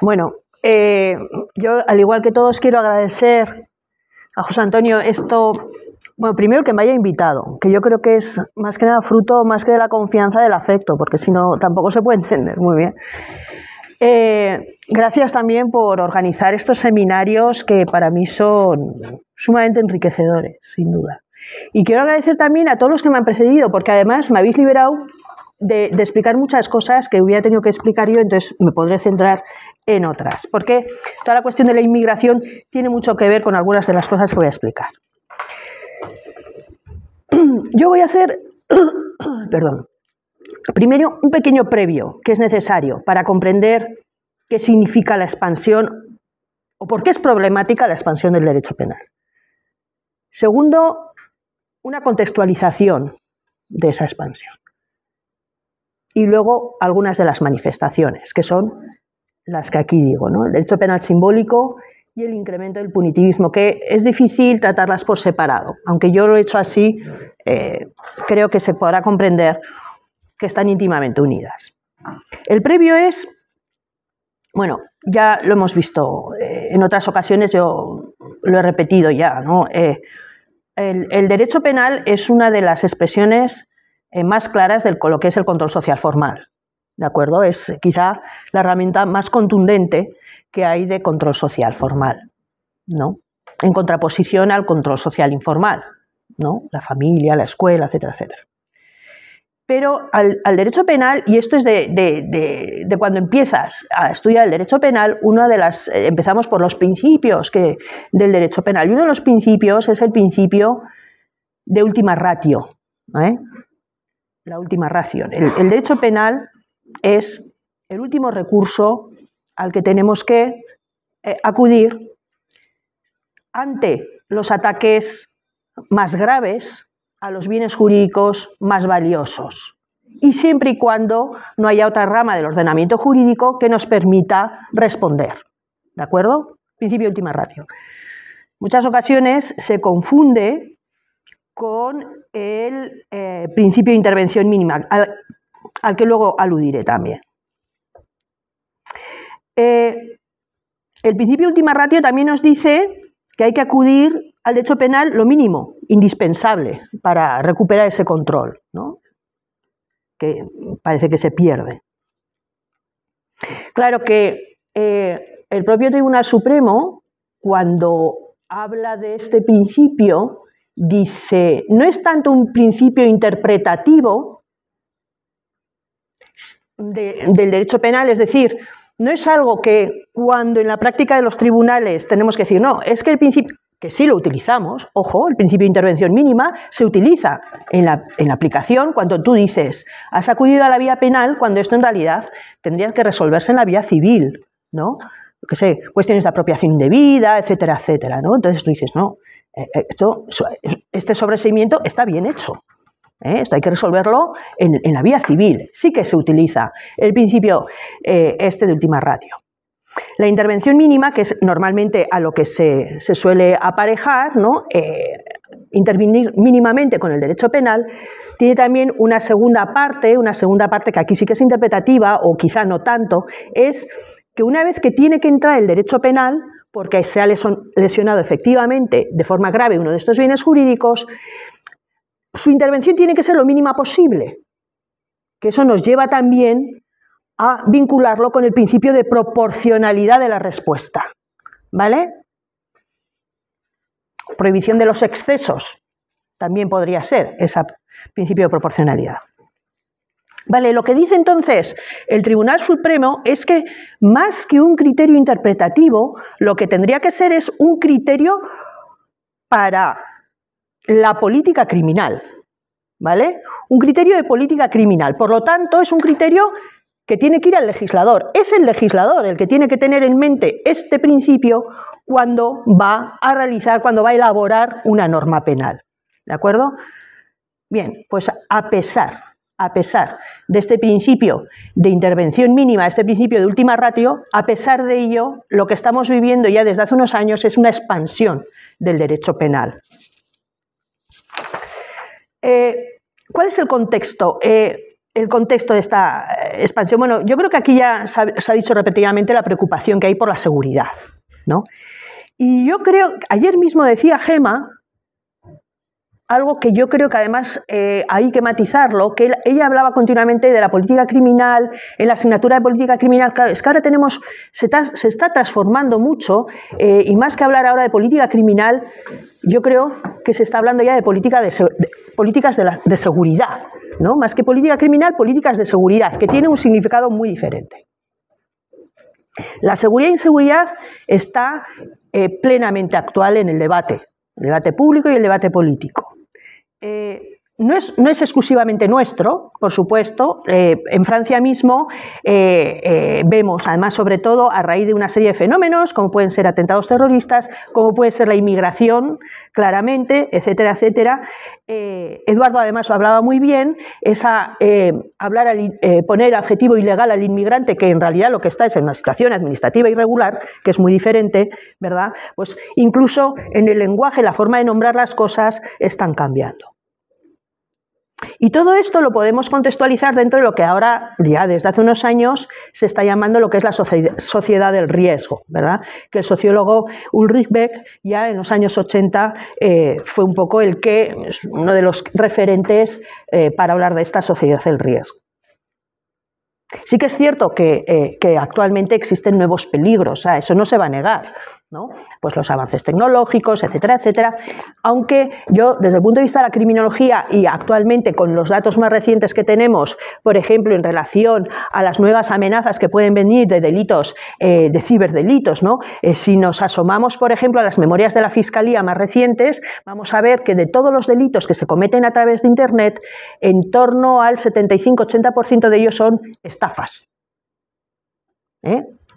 Bueno, yo, al igual que todos, quiero agradecer a José Antonio esto. Bueno, primero que me haya invitado, que yo creo que es más que nada fruto, más que de la confianza, del afecto, porque si no, tampoco se puede entender muy bien. Gracias también por organizar estos seminarios que para mí son sumamente enriquecedores, sin duda. Y quiero agradecer también a todos los que me han precedido, porque además me habéis liberado de explicar muchas cosas que hubiera tenido que explicar yo, entonces me podré centrar en otras, porque toda la cuestión de la inmigración tiene mucho que ver con algunas de las cosas que voy a explicar. Yo voy a hacer, perdón, primero un pequeño previo que es necesario para comprender qué significa la expansión o por qué es problemática la expansión del derecho penal. Segundo, una contextualización de esa expansión. Y luego algunas de las manifestaciones, que son las que aquí digo, ¿no? El derecho penal simbólico y el incremento del punitivismo, que es difícil tratarlas por separado. Aunque yo lo he hecho así, creo que se podrá comprender que están íntimamente unidas. El previo es, bueno, ya lo hemos visto en otras ocasiones, yo lo he repetido ya, ¿no? El derecho penal es una de las expresiones más claras de lo que es el control social formal, ¿de acuerdo? Es quizá la herramienta más contundente que hay de control social formal, ¿no? En contraposición al control social informal, ¿no? La familia, la escuela, etcétera, etcétera. Pero al derecho penal, y esto es de cuando empiezas a estudiar el derecho penal, empezamos por los principios del derecho penal, y uno de los principios es el principio de ultima ratio, ¿eh? La ultima ratio. El derecho penal es el último recurso al que tenemos que acudir ante los ataques más graves a los bienes jurídicos más valiosos, y siempre y cuando no haya otra rama del ordenamiento jurídico que nos permita responder, ¿de acuerdo? Principio de ultima ratio. En muchas ocasiones se confunde con el principio de intervención mínima, al que luego aludiré también. El principio de ultima ratio también nos dice que hay que acudir al derecho penal lo mínimo, indispensable, para recuperar ese control, ¿no? Que parece que se pierde. Claro que el propio Tribunal Supremo, cuando habla de este principio, dice, no es tanto un principio interpretativo del derecho penal, es decir, no es algo que cuando en la práctica de los tribunales tenemos que decir, no, es que el principio, que sí lo utilizamos, ojo, el principio de intervención mínima se utiliza en la aplicación cuando tú dices, has acudido a la vía penal, cuando esto en realidad tendría que resolverse en la vía civil, ¿no? Que sé, cuestiones de apropiación indebida, etcétera, etcétera, ¿no? Entonces tú dices, no, este sobreseimiento está bien hecho. Esto hay que resolverlo en la vía civil. Sí que se utiliza el principio de ultima ratio. La intervención mínima, que es normalmente a lo que se suele aparejar, ¿no? Intervenir mínimamente con el derecho penal, tiene también una segunda parte que aquí sí que es interpretativa, o quizá no tanto, es que una vez que tiene que entrar el derecho penal, porque se ha lesionado efectivamente de forma grave uno de estos bienes jurídicos, su intervención tiene que ser lo mínima posible, que eso nos lleva también a vincularlo con el principio de proporcionalidad de la respuesta, ¿vale? Prohibición de los excesos también podría ser ese principio de proporcionalidad. Vale, lo que dice entonces el Tribunal Supremo es que más que un criterio interpretativo, lo que tendría que ser es un criterio para la política criminal, ¿vale? Un criterio de política criminal. Por lo tanto, es un criterio que tiene que ir al legislador. Es el legislador el que tiene que tener en mente este principio cuando va a elaborar una norma penal, ¿de acuerdo? Bien, pues a pesar de este principio de intervención mínima, este principio de ultima ratio, a pesar de ello, lo que estamos viviendo ya desde hace unos años es una expansión del derecho penal. ¿Cuál es el contexto? el contexto de esta expansión. Bueno, yo creo que aquí ya se ha dicho repetidamente la preocupación que hay por la seguridad, ¿no? Y yo creo, ayer mismo decía Gema, algo que yo creo que además hay que matizarlo, que ella hablaba continuamente de la política criminal, en la asignatura de política criminal. Claro, es que ahora se está transformando mucho, y más que hablar ahora de política criminal, yo creo que se está hablando ya de políticas de seguridad, ¿no? Más que política criminal, políticas de seguridad, que tiene un significado muy diferente. La seguridad e inseguridad está plenamente actual en el debate público y el debate político. No es exclusivamente nuestro, por supuesto. En Francia mismo vemos, además, sobre todo a raíz de una serie de fenómenos, como pueden ser atentados terroristas, como puede ser la inmigración, claramente, etcétera, etcétera. Eduardo, además, lo hablaba muy bien, poner el adjetivo ilegal al inmigrante, que en realidad lo que está es en una situación administrativa irregular, que es muy diferente, ¿verdad? Pues incluso en el lenguaje, la forma de nombrar las cosas están cambiando. Y todo esto lo podemos contextualizar dentro de lo que ahora, ya desde hace unos años, se está llamando lo que es la sociedad del riesgo, ¿verdad? Que el sociólogo Ulrich Beck ya en los años 80 fue un poco uno de los referentes para hablar de esta sociedad del riesgo. Sí que es cierto que actualmente existen nuevos peligros, eso no se va a negar, ¿no? Pues los avances tecnológicos, etcétera, etcétera, aunque yo, desde el punto de vista de la criminología y actualmente con los datos más recientes que tenemos, por ejemplo, en relación a las nuevas amenazas que pueden venir de delitos, de ciberdelitos, ¿no? Si nos asomamos, por ejemplo, a las memorias de la Fiscalía más recientes, vamos a ver que de todos los delitos que se cometen a través de Internet, en torno al 75-80% de ellos son estafas.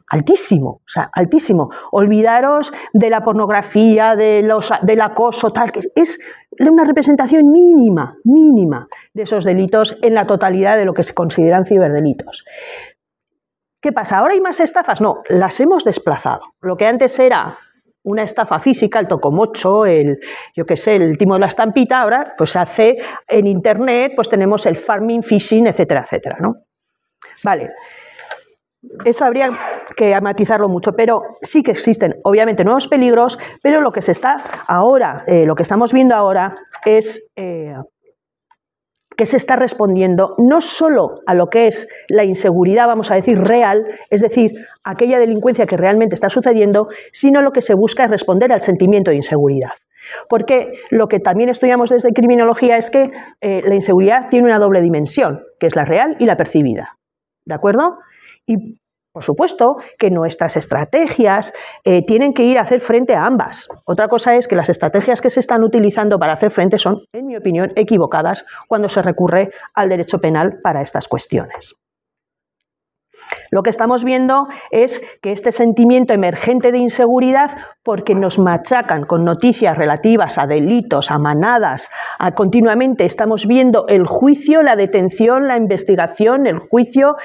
Altísimo, o sea, altísimo. Olvidaros de la pornografía, del acoso, tal, que es una representación mínima de esos delitos en la totalidad de lo que se consideran ciberdelitos. ¿Qué pasa? ¿Ahora hay más estafas? No, las hemos desplazado. Lo que antes era una estafa física, el tocomocho, el timo de la estampita, ahora pues se hace en Internet, pues tenemos el farming, phishing, etcétera, etcétera, ¿no? Vale. Eso habría que matizarlo mucho, pero sí que existen, obviamente, nuevos peligros, pero lo que estamos viendo ahora es que se está respondiendo no solo a lo que es la inseguridad, vamos a decir, real, es decir, aquella delincuencia que realmente está sucediendo, sino lo que se busca es responder al sentimiento de inseguridad. Porque lo que también estudiamos desde criminología es que la inseguridad tiene una doble dimensión, que es la real y la percibida. ¿De acuerdo? Y, por supuesto, que nuestras estrategias tienen que ir a hacer frente a ambas. Otra cosa es que las estrategias que se están utilizando para hacer frente son, en mi opinión, equivocadas cuando se recurre al derecho penal para estas cuestiones. Lo que estamos viendo es que este sentimiento emergente de inseguridad, porque nos machacan con noticias relativas a delitos, a manadas, continuamente estamos viendo el juicio, la detención, la investigación, el juicio,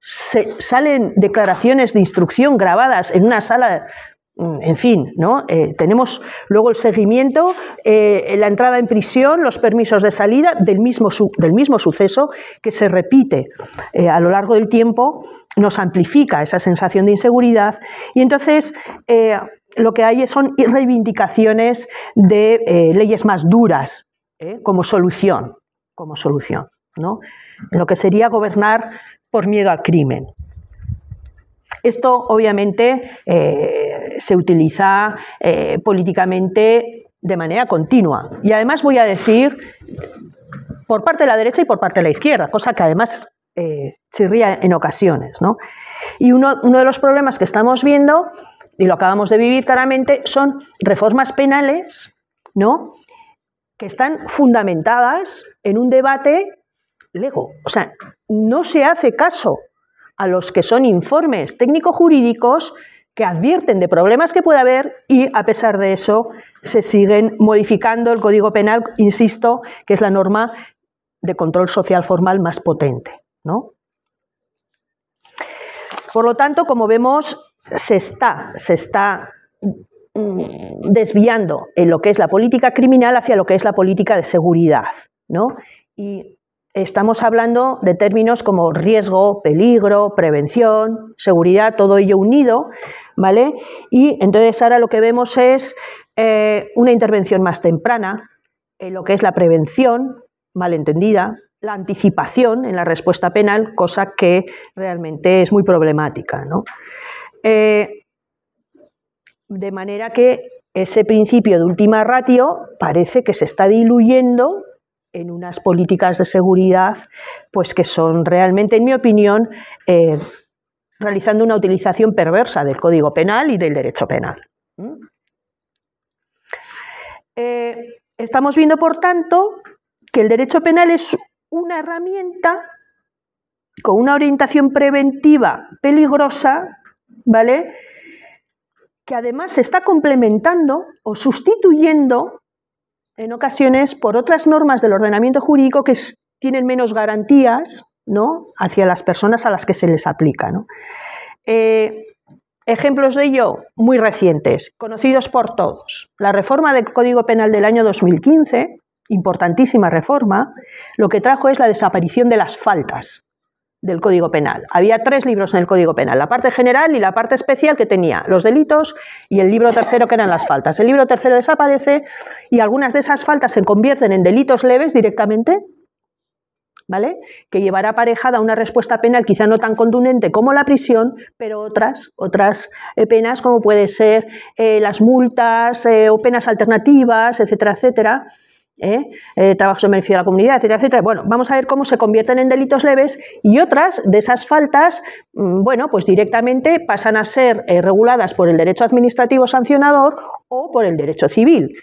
salen declaraciones de instrucción grabadas en una sala, en fin, ¿no? Tenemos luego el seguimiento, la entrada en prisión, los permisos de salida del mismo suceso que se repite a lo largo del tiempo, nos amplifica esa sensación de inseguridad y entonces lo que hay son reivindicaciones de leyes más duras como solución, ¿no? Lo que sería gobernar por miedo al crimen. Esto, obviamente, se utiliza políticamente de manera continua. Y además voy a decir, por parte de la derecha y por parte de la izquierda, cosa que además chirría en ocasiones, ¿no? Y uno de los problemas que estamos viendo, y lo acabamos de vivir claramente, son reformas penales, ¿no?, que están fundamentadas en un debate lego. O sea, no se hace caso a los que son informes técnico-jurídicos que advierten de problemas que puede haber y, a pesar de eso, se siguen modificando el Código Penal, insisto, que es la norma de control social formal más potente, ¿no? Por lo tanto, como vemos, se está desviando en lo que es la política criminal hacia lo que es la política de seguridad, ¿no? Y estamos hablando de términos como riesgo, peligro, prevención, seguridad, todo ello unido, ¿vale? Y entonces ahora lo que vemos es una intervención más temprana en lo que es la prevención malentendida, la anticipación en la respuesta penal, cosa que realmente es muy problemática, ¿no? De manera que ese principio de última ratio parece que se está diluyendo en unas políticas de seguridad pues que son realmente, en mi opinión, realizando una utilización perversa del Código Penal y del derecho penal. Estamos viendo, por tanto, que el derecho penal es una herramienta con una orientación preventiva peligrosa, ¿vale?, que además se está complementando o sustituyendo en ocasiones por otras normas del ordenamiento jurídico que tienen menos garantías, ¿no?, hacia las personas a las que se les aplica, ¿no? Ejemplos de ello muy recientes, conocidos por todos. La reforma del Código Penal del año 2015, importantísima reforma, lo que trajo es la desaparición de las faltas del Código Penal. Había 3 libros en el Código Penal, la parte general y la parte especial, que tenía los delitos, y el libro tercero, que eran las faltas. El libro tercero desaparece y algunas de esas faltas se convierten en delitos leves directamente, ¿vale?, que llevará aparejada una respuesta penal quizá no tan contundente como la prisión, pero otras penas, como puede ser las multas o penas alternativas, etcétera, etcétera, trabajos en beneficio de la comunidad, etcétera, etcétera. Bueno, vamos a ver cómo se convierten en delitos leves y otras de esas faltas, bueno, pues directamente pasan a ser reguladas por el derecho administrativo sancionador o por el derecho civil,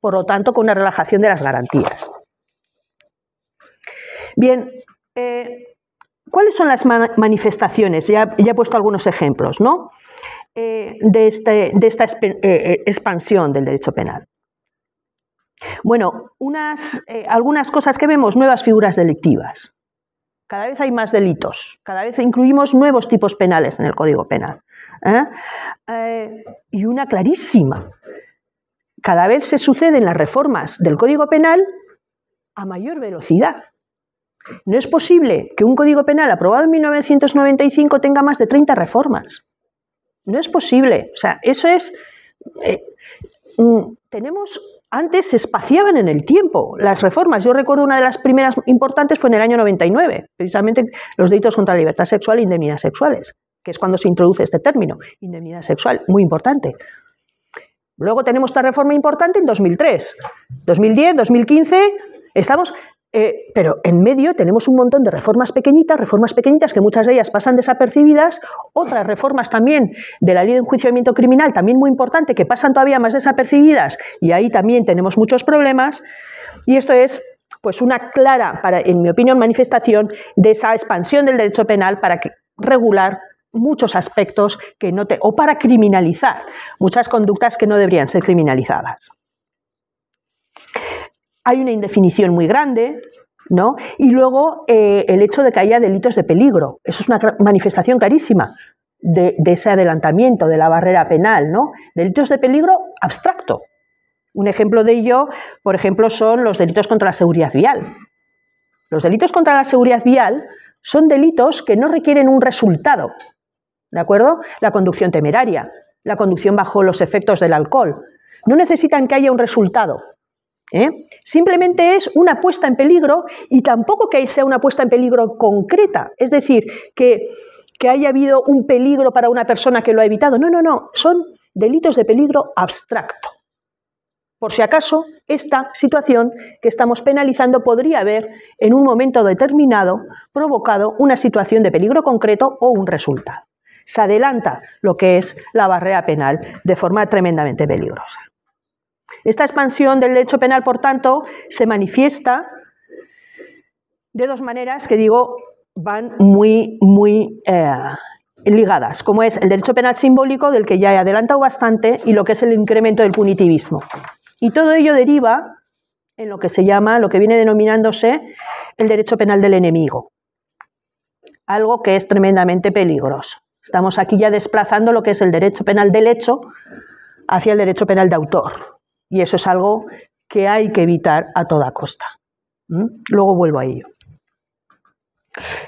por lo tanto con una relajación de las garantías. Bien, ¿cuáles son las manifestaciones? Ya he puesto algunos ejemplos, ¿no?, de esta expansión del derecho penal. Bueno, algunas cosas que vemos: nuevas figuras delictivas. Cada vez hay más delitos, cada vez incluimos nuevos tipos penales en el Código Penal. Y una clarísima: cada vez se suceden las reformas del Código Penal a mayor velocidad. No es posible que un Código Penal aprobado en 1995 tenga más de 30 reformas. No es posible. O sea, eso es... Antes se espaciaban en el tiempo las reformas. Yo recuerdo una de las primeras importantes fue en el año 99, precisamente los delitos contra la libertad sexual e indemnidades sexuales, que es cuando se introduce este término, indemnidad sexual, muy importante. Luego tenemos esta reforma importante en 2003, 2010, 2015, pero en medio tenemos un montón de reformas pequeñitas que muchas de ellas pasan desapercibidas, otras reformas también de la ley de enjuiciamiento criminal, también muy importante, que pasan todavía más desapercibidas, y ahí también tenemos muchos problemas, y esto es pues una clara, en mi opinión, manifestación de esa expansión del derecho penal para regular muchos aspectos o para criminalizar muchas conductas que no deberían ser criminalizadas. Hay una indefinición muy grande, ¿no? Y luego el hecho de que haya delitos de peligro. Eso es una manifestación clarísima de ese adelantamiento de la barrera penal, ¿no? Delitos de peligro abstracto. Un ejemplo de ello, por ejemplo, son los delitos contra la seguridad vial. Los delitos contra la seguridad vial son delitos que no requieren un resultado, ¿de acuerdo? La conducción temeraria, la conducción bajo los efectos del alcohol. No necesitan que haya un resultado. Simplemente es una puesta en peligro, y tampoco que sea una puesta en peligro concreta, es decir, que haya habido un peligro para una persona que lo ha evitado. No, no, no, son delitos de peligro abstracto. Por si acaso, esta situación que estamos penalizando podría haber, en un momento determinado, provocado una situación de peligro concreto o un resultado. Se adelanta lo que es la barrera penal de forma tremendamente peligrosa. Esta expansión del derecho penal, por tanto, se manifiesta de 2 maneras que van muy ligadas, como es el derecho penal simbólico, del que ya he adelantado bastante, y lo que es el incremento del punitivismo. Y todo ello deriva en lo que se llama, lo que viene denominándose el derecho penal del enemigo, algo que es tremendamente peligroso. Estamos aquí ya desplazando lo que es el derecho penal del hecho hacia el derecho penal de autor. Y eso es algo que hay que evitar a toda costa. Luego vuelvo a ello.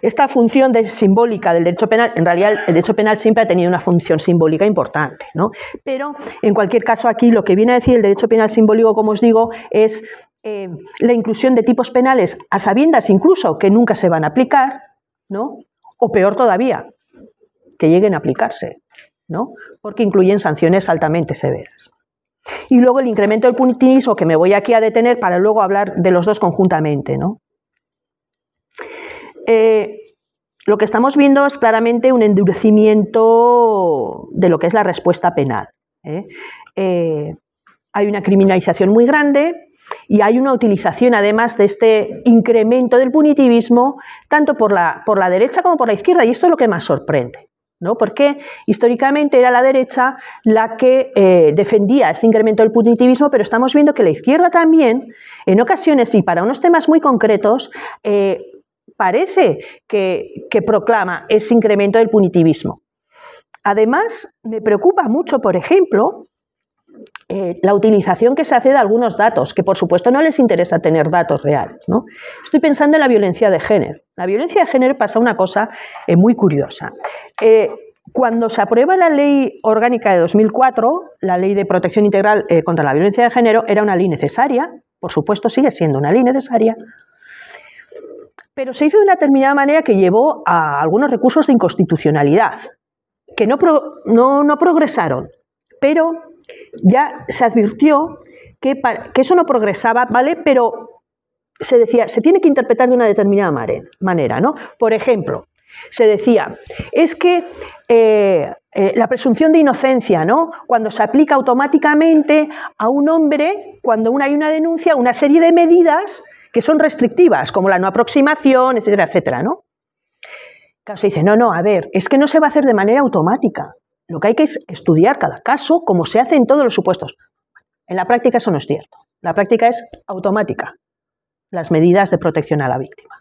Esta función simbólica del derecho penal, en realidad el derecho penal siempre ha tenido una función simbólica importante, ¿no? Pero en cualquier caso aquí lo que viene a decir el derecho penal simbólico, como os digo, es la inclusión de tipos penales a sabiendas incluso que nunca se van a aplicar, ¿no? O peor todavía, que lleguen a aplicarse, ¿no? Porque incluyen sanciones altamente severas. Y luego el incremento del punitivismo, que me voy aquí a detener para luego hablar de los dos conjuntamente, ¿no? Lo que estamos viendo es claramente un endurecimiento de lo que es la respuesta penal. Hay una criminalización muy grande y hay una utilización además de este incremento del punitivismo tanto por la derecha como por la izquierda, y esto es lo que más sorprende, ¿no? Porque históricamente era la derecha la que defendía este incremento del punitivismo, pero estamos viendo que la izquierda también, en ocasiones y para unos temas muy concretos, parece que proclama ese incremento del punitivismo. Además, me preocupa mucho, por ejemplo, la utilización que se hace de algunos datos, que por supuesto no les interesa tener datos reales, ¿no? Estoy pensando en la violencia de género. La violencia de género pasa una cosa muy curiosa. Cuando se aprueba la Ley Orgánica de 2004, la Ley de Protección Integral contra la Violencia de Género, era una ley necesaria, por supuesto sigue siendo una ley necesaria, pero se hizo de una determinada manera que llevó a algunos recursos de inconstitucionalidad, que no progresaron, pero ya se advirtió que eso no progresaba, ¿vale? Pero se decía, se tiene que interpretar de una determinada manera, ¿no? Por ejemplo, se decía, es que la presunción de inocencia, ¿no? Cuando se aplica automáticamente a un hombre, cuando hay una denuncia, una serie de medidas que son restrictivas, como la no aproximación, etcétera, etcétera, ¿no? Claro, se dice, no, a ver, es que no se va a hacer de manera automática. Lo que hay que es estudiar cada caso, como se hace en todos los supuestos. En la práctica eso no es cierto. La práctica es automática, las medidas de protección a la víctima.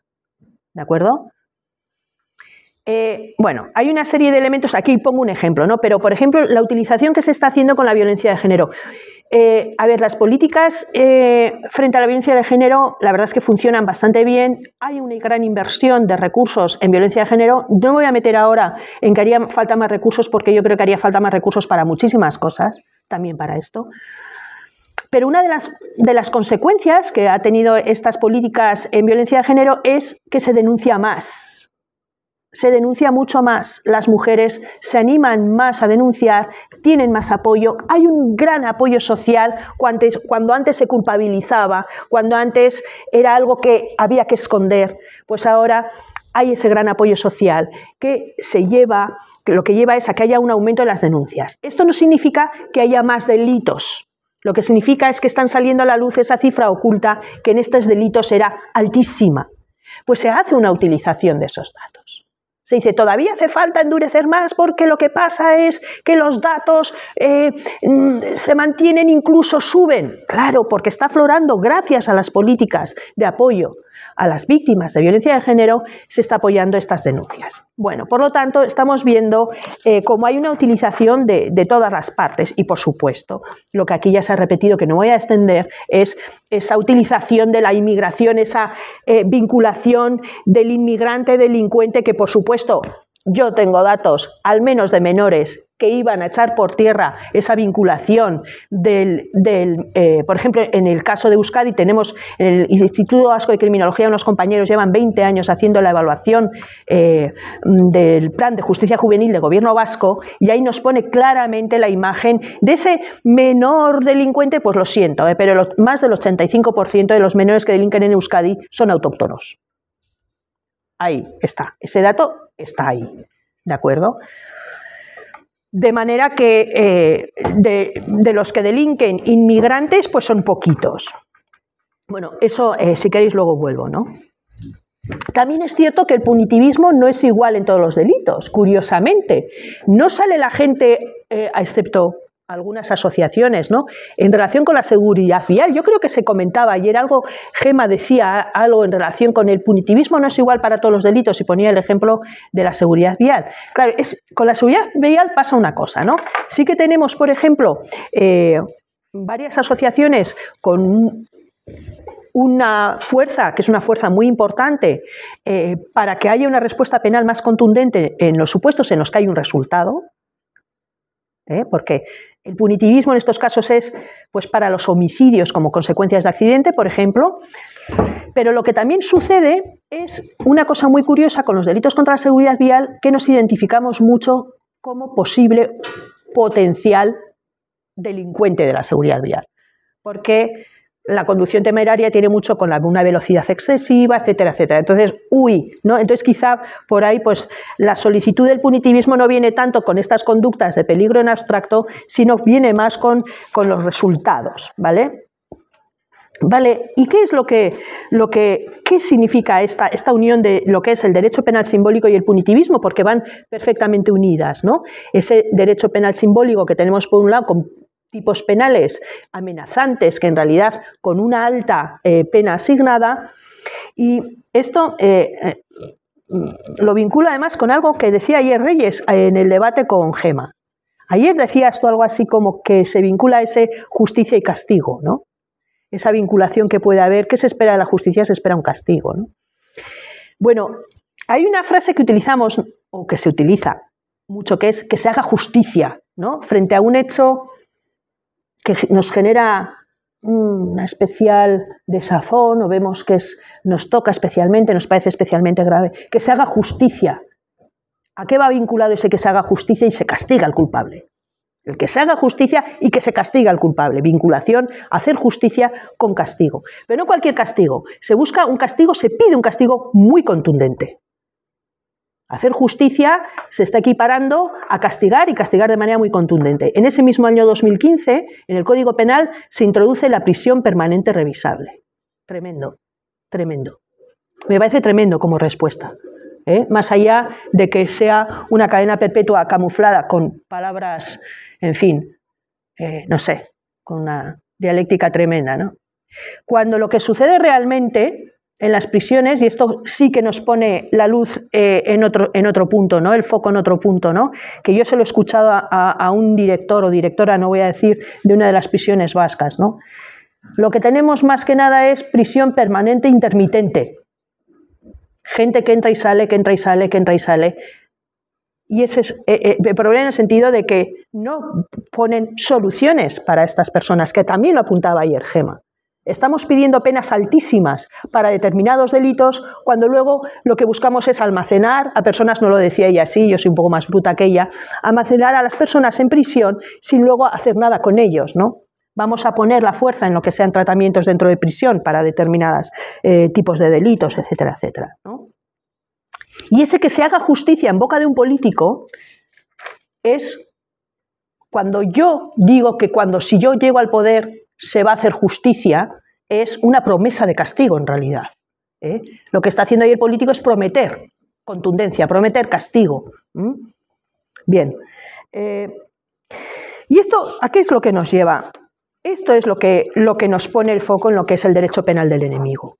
¿De acuerdo? Bueno, hay una serie de elementos, aquí pongo un ejemplo, ¿no? Pero, por ejemplo, la utilización que se está haciendo con la violencia de género. A ver, las políticas frente a la violencia de género, la verdad es que funcionan bastante bien. Hay una gran inversión de recursos en violencia de género. No me voy a meter ahora en que haría falta más recursos, porque yo creo que haría falta más recursos para muchísimas cosas, también para esto. Pero una de las consecuencias que ha tenido estas políticas en violencia de género es que se denuncia más. Se denuncia mucho más, las mujeres se animan más a denunciar, tienen más apoyo, hay un gran apoyo social cuando antes se culpabilizaba, cuando antes era algo que había que esconder, pues ahora hay ese gran apoyo social que lo que lleva es a que haya un aumento de las denuncias. Esto no significa que haya más delitos, lo que significa es que están saliendo a la luz esa cifra oculta que en estos delitos era altísima, pues se hace una utilización de esos datos. Se dice, todavía hace falta endurecer más porque lo que pasa es que los datos se mantienen, incluso suben. Claro, porque está aflorando, gracias a las políticas de apoyo a las víctimas de violencia de género, se está apoyando estas denuncias. Bueno, por lo tanto, estamos viendo cómo hay una utilización de todas las partes y, por supuesto, lo que aquí ya se ha repetido, que no voy a extender, es esa utilización de la inmigración, esa vinculación del inmigrante delincuente que, por supuesto, yo tengo datos, al menos de menores, que iban a echar por tierra esa vinculación por ejemplo, en el caso de Euskadi tenemos en el Instituto Vasco de Criminología, unos compañeros llevan 20 años haciendo la evaluación del Plan de Justicia Juvenil del Gobierno vasco, y ahí nos pone claramente la imagen de ese menor delincuente, pues lo siento, pero más del 85% de los menores que delinquen en Euskadi son autóctonos. Ahí está, ese dato está ahí, ¿de acuerdo? De manera que de los que delinquen inmigrantes, pues son poquitos. Bueno, eso si queréis luego vuelvo, ¿no? También es cierto que el punitivismo no es igual en todos los delitos, curiosamente. No sale la gente, excepto algunas asociaciones, ¿no? En relación con la seguridad vial, yo creo que se comentaba ayer algo, Gema decía algo en relación con el punitivismo, no es igual para todos los delitos, y ponía el ejemplo de la seguridad vial. Claro, con la seguridad vial pasa una cosa, ¿no? Sí que tenemos, por ejemplo, varias asociaciones con una fuerza, que es una fuerza muy importante para que haya una respuesta penal más contundente en los supuestos en los que hay un resultado, porque el punitivismo en estos casos es pues, para los homicidios como consecuencias de accidente, por ejemplo, pero lo que también sucede es una cosa muy curiosa con los delitos contra la seguridad vial, que nos identificamos mucho como posible potencial delincuente de la seguridad vial, porque la conducción temeraria tiene mucho con una velocidad excesiva, etcétera, etcétera. Entonces, ¿no? Entonces quizá por ahí pues la solicitud del punitivismo no viene tanto con estas conductas de peligro en abstracto, sino viene más con los resultados, ¿vale? Vale, ¿y qué es qué significa esta unión de lo que es el derecho penal simbólico y el punitivismo? Porque van perfectamente unidas, ¿no? Ese derecho penal simbólico que tenemos por un lado con tipos penales amenazantes, que en realidad con una alta pena asignada, y esto lo vincula además con algo que decía ayer Reyes en el debate con Gema. Ayer decías tú algo así como que se vincula ese justicia y castigo, ¿no? Esa vinculación que puede haber, ¿qué se espera de la justicia? Se espera un castigo, ¿no? Bueno, hay una frase que utilizamos, o que se utiliza mucho, que es que se haga justicia, ¿no? Frente a un hecho que nos genera una especial desazón, o vemos que nos toca especialmente, nos parece especialmente grave, que se haga justicia. ¿A qué va vinculado ese que se haga justicia y se castiga al culpable? El que se haga justicia y que se castiga al culpable. Vinculación, hacer justicia con castigo. Pero no cualquier castigo. Se busca un castigo, se pide un castigo muy contundente. Hacer justicia se está equiparando a castigar y castigar de manera muy contundente. En ese mismo año 2015, en el Código Penal, se introduce la prisión permanente revisable. Tremendo, tremendo. Me parece tremendo como respuesta. Más allá de que sea una cadena perpetua camuflada con palabras, en fin, no sé, con una dialéctica tremenda, ¿no? Cuando lo que sucede realmente en las prisiones, y esto sí que nos pone la luz en otro punto, ¿no? El foco en otro punto, ¿no? Que yo se lo he escuchado a un director o directora, no voy a decir, de una de las prisiones vascas, ¿no? Lo que tenemos más que nada es prisión permanente intermitente. Gente que entra y sale, que entra y sale, que entra y sale. Y ese es el problema en el sentido de que no ponen soluciones para estas personas, que también lo apuntaba ayer Gema. Estamos pidiendo penas altísimas para determinados delitos cuando luego lo que buscamos es almacenar a personas, no lo decía ella así, yo soy un poco más bruta que ella, almacenar a las personas en prisión sin luego hacer nada con ellos, ¿no? Vamos a poner la fuerza en lo que sean tratamientos dentro de prisión para determinados tipos de delitos, etcétera, etcétera, ¿no? Y ese que se haga justicia en boca de un político es cuando yo digo que si yo llego al poder se va a hacer justicia, es una promesa de castigo en realidad. Lo que está haciendo ahí el político es prometer contundencia, prometer castigo. Bien. ¿Y esto a qué es lo que nos lleva? Esto es lo que nos pone el foco en lo que es el derecho penal del enemigo.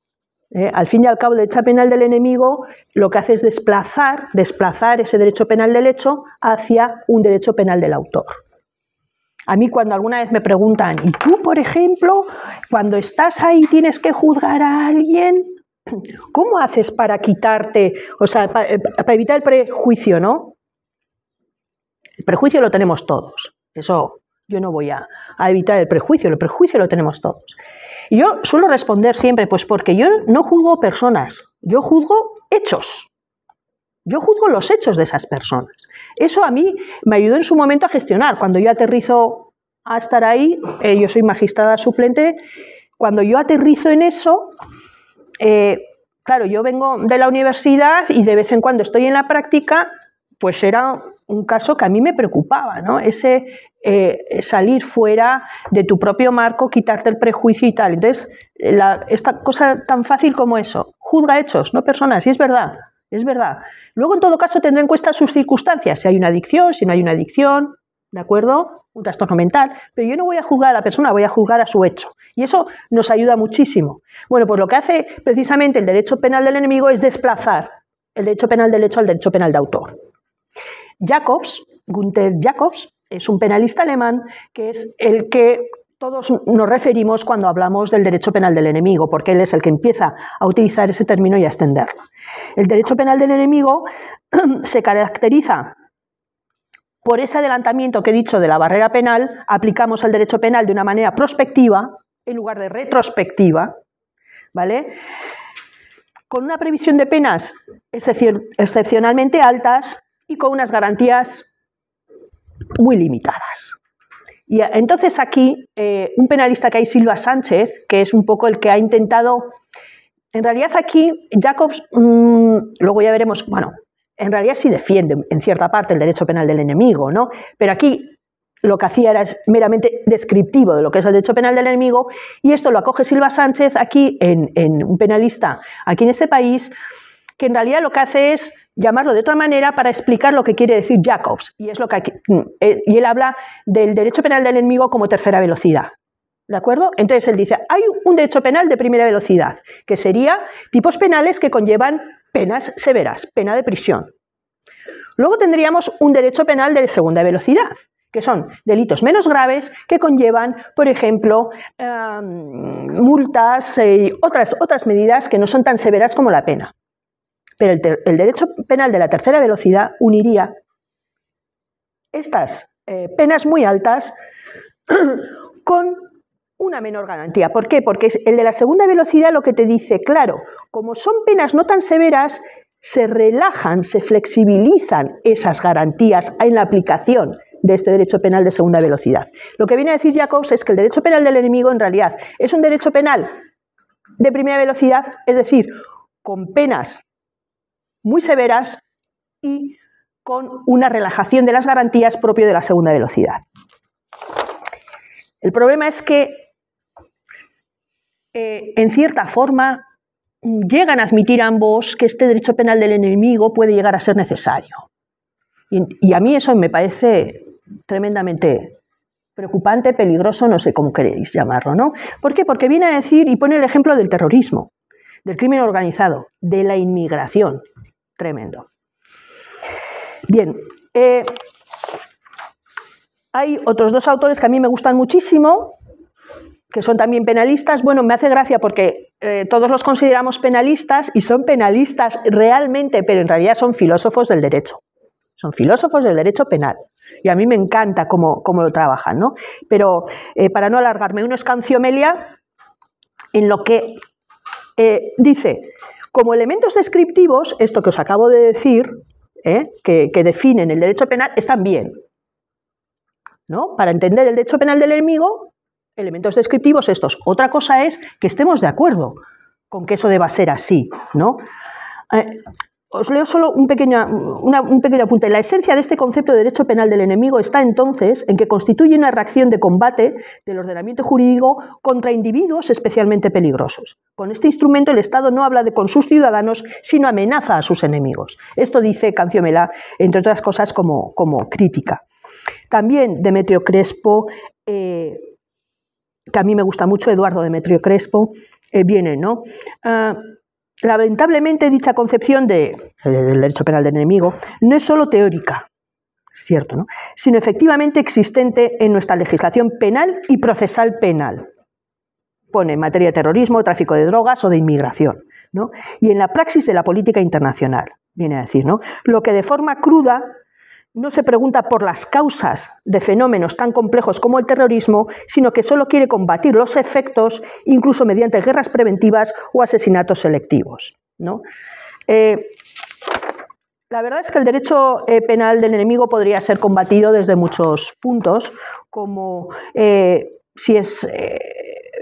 Al fin y al cabo, el derecho penal del enemigo lo que hace es desplazar ese derecho penal del hecho hacia un derecho penal del autor. A mí cuando alguna vez me preguntan, ¿y tú, por ejemplo, cuando estás ahí tienes que juzgar a alguien? ¿Cómo haces para quitarte, o sea, para evitar el prejuicio, ¿no? El prejuicio lo tenemos todos. Eso yo no voy a evitar el prejuicio lo tenemos todos. Y yo suelo responder siempre, pues porque yo no juzgo personas, yo juzgo hechos. Yo juzgo los hechos de esas personas. Eso a mí me ayudó en su momento a gestionar. Cuando yo aterrizo a estar ahí, yo soy magistrada suplente, cuando yo aterrizo en eso, claro, yo vengo de la universidad y de vez en cuando estoy en la práctica, pues era un caso que a mí me preocupaba, ¿no? Ese salir fuera de tu propio marco, quitarte el prejuicio y tal. Entonces, esta cosa tan fácil como eso, juzga hechos, no personas, y es verdad. Es verdad. Luego, en todo caso, tendrá en cuenta sus circunstancias, si hay una adicción, si no hay una adicción, ¿de acuerdo? Un trastorno mental. Pero yo no voy a juzgar a la persona, voy a juzgar a su hecho. Y eso nos ayuda muchísimo. Bueno, pues lo que hace precisamente el derecho penal del enemigo es desplazar el derecho penal del hecho al derecho penal de autor. Gunther Jacobs, es un penalista alemán que es el que todos nos referimos cuando hablamos del derecho penal del enemigo, porque él es el que empieza a utilizar ese término y a extenderlo. El derecho penal del enemigo se caracteriza por ese adelantamiento que he dicho de la barrera penal. Aplicamos el derecho penal de una manera prospectiva en lugar de retrospectiva, ¿vale? Con una previsión de penas excepcionalmente altas y con unas garantías muy limitadas. Y entonces aquí, un penalista que hay, Silva Sánchez, que es un poco el que ha intentado, en realidad aquí Jacobs, luego ya veremos, bueno, en realidad sí defiende en cierta parte el derecho penal del enemigo, ¿no? Pero aquí lo que hacía era meramente descriptivo de lo que es el derecho penal del enemigo, y esto lo acoge Silva Sánchez aquí en un penalista aquí en este país, que en realidad lo que hace es llamarlo de otra manera para explicar lo que quiere decir Jacobs, y es lo que y él habla del derecho penal del enemigo como tercera velocidad, ¿de acuerdo? Entonces él dice, hay un derecho penal de primera velocidad, que sería tipos penales que conllevan penas severas, pena de prisión. Luego tendríamos un derecho penal de segunda velocidad, que son delitos menos graves que conllevan, por ejemplo, multas y otras medidas que no son tan severas como la pena. Pero el derecho penal de la tercera velocidad uniría estas penas muy altas con una menor garantía. ¿Por qué? Porque el de la segunda velocidad lo que te dice, claro, como son penas no tan severas, se relajan, se flexibilizan esas garantías en la aplicación de este derecho penal de segunda velocidad. Lo que viene a decir Jacobs es que el derecho penal del enemigo en realidad es un derecho penal de primera velocidad, es decir, con penas muy severas y con una relajación de las garantías propio de la segunda velocidad. El problema es que, en cierta forma, llegan a admitir ambos que este derecho penal del enemigo puede llegar a ser necesario. Y a mí eso me parece tremendamente preocupante, peligroso, no sé cómo queréis llamarlo, ¿no? ¿Por qué? Porque viene a decir y pone el ejemplo del terrorismo, del crimen organizado, de la inmigración. Tremendo. Bien, hay otros dos autores que a mí me gustan muchísimo, que son también penalistas. Bueno, me hace gracia porque todos los consideramos penalistas y son penalistas realmente, pero en realidad son filósofos del derecho. Son filósofos del derecho penal. Y a mí me encanta cómo lo trabajan, ¿no? Pero para no alargarme, uno es Cancio Melia, en lo que dice, como elementos descriptivos, esto que os acabo de decir, que definen el derecho penal, están bien, ¿no? Para entender el derecho penal del enemigo, elementos descriptivos estos. Otra cosa es que estemos de acuerdo con que eso deba ser así, ¿no? Os leo solo un pequeño apunte. La esencia de este concepto de derecho penal del enemigo está entonces en que constituye una reacción de combate del ordenamiento jurídico contra individuos especialmente peligrosos. Con este instrumento el Estado no habla con sus ciudadanos, sino amenaza a sus enemigos. Esto dice Cancio Melia, entre otras cosas, como crítica. También Demetrio Crespo, que a mí me gusta mucho, Eduardo Demetrio Crespo, viene, ¿no? Lamentablemente, dicha concepción del derecho penal del enemigo no es solo teórica, cierto, ¿no?, sino efectivamente existente en nuestra legislación penal y procesal penal. Pone en materia de terrorismo, tráfico de drogas o de inmigración, ¿no? Y en la praxis de la política internacional, viene a decir, ¿no?, lo que de forma cruda no se pregunta por las causas de fenómenos tan complejos como el terrorismo, sino que solo quiere combatir los efectos, incluso mediante guerras preventivas o asesinatos selectivos, ¿no? La verdad es que el derecho penal del enemigo podría ser combatido desde muchos puntos, como si es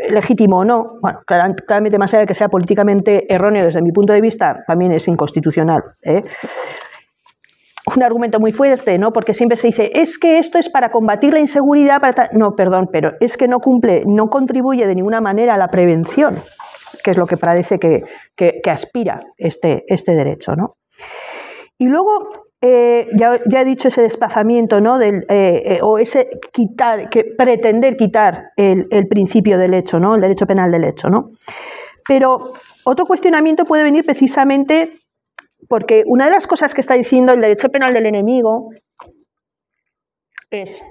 legítimo o no. Bueno, claramente, más allá de que sea políticamente erróneo desde mi punto de vista, también es inconstitucional, Un argumento muy fuerte, ¿no? Porque siempre se dice, es que esto es para combatir la inseguridad, no, perdón, pero es que no contribuye de ninguna manera a la prevención, que es lo que parece que aspira este derecho, ¿no? Y luego, ya he dicho ese desplazamiento, ¿no?, o ese pretender quitar el principio del hecho, ¿no?, el derecho penal del hecho, ¿no? Pero otro cuestionamiento puede venir precisamente porque una de las cosas que está diciendo el derecho penal del enemigo es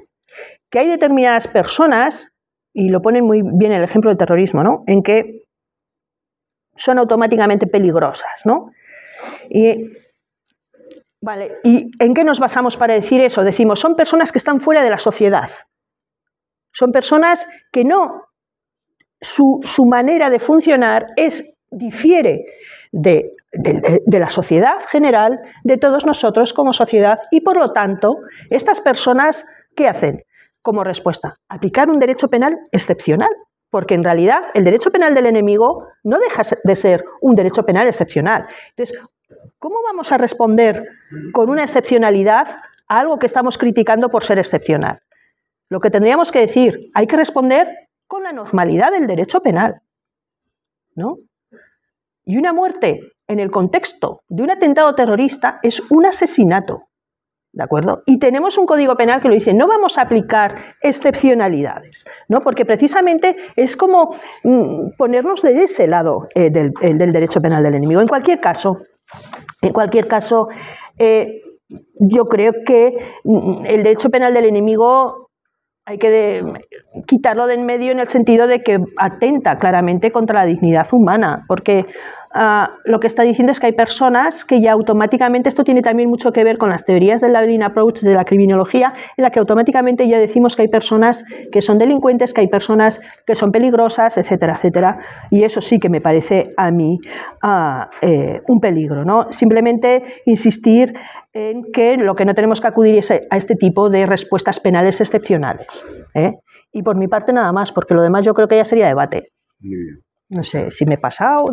que hay determinadas personas y lo ponen muy bien el ejemplo del terrorismo, ¿no? En que son automáticamente peligrosas, ¿no? Vale, ¿y en qué nos basamos para decir eso? Decimos, son personas que están fuera de la sociedad. Son personas que no, su manera de funcionar difiere de la sociedad general, de todos nosotros como sociedad, y por lo tanto, estas personas, ¿qué hacen? Como respuesta, aplicar un derecho penal excepcional, porque en realidad el derecho penal del enemigo no deja de ser un derecho penal excepcional. Entonces, ¿cómo vamos a responder con una excepcionalidad a algo que estamos criticando por ser excepcional? Lo que tendríamos que decir, hay que responder con la normalidad del derecho penal, ¿no? Y una muerte en el contexto de un atentado terrorista es un asesinato, ¿de acuerdo? Y tenemos un código penal que lo dice, no vamos a aplicar excepcionalidades, ¿no? Porque precisamente es como ponernos de ese lado del derecho penal del enemigo. En cualquier caso, yo creo que el derecho penal del enemigo hay que quitarlo de en medio en el sentido de que atenta claramente contra la dignidad humana, porque lo que está diciendo es que hay personas que ya automáticamente, esto tiene también mucho que ver con las teorías del labeling approach de la criminología, en la que automáticamente ya decimos que hay personas que son delincuentes, que hay personas que son peligrosas, etcétera, etcétera, y eso sí que me parece a mí un peligro, ¿no? Simplemente insistir en que lo que no tenemos que acudir es a este tipo de respuestas penales excepcionales, ¿eh? Y por mi parte nada más, porque lo demás yo creo que ya sería debate. No sé si me he pasado.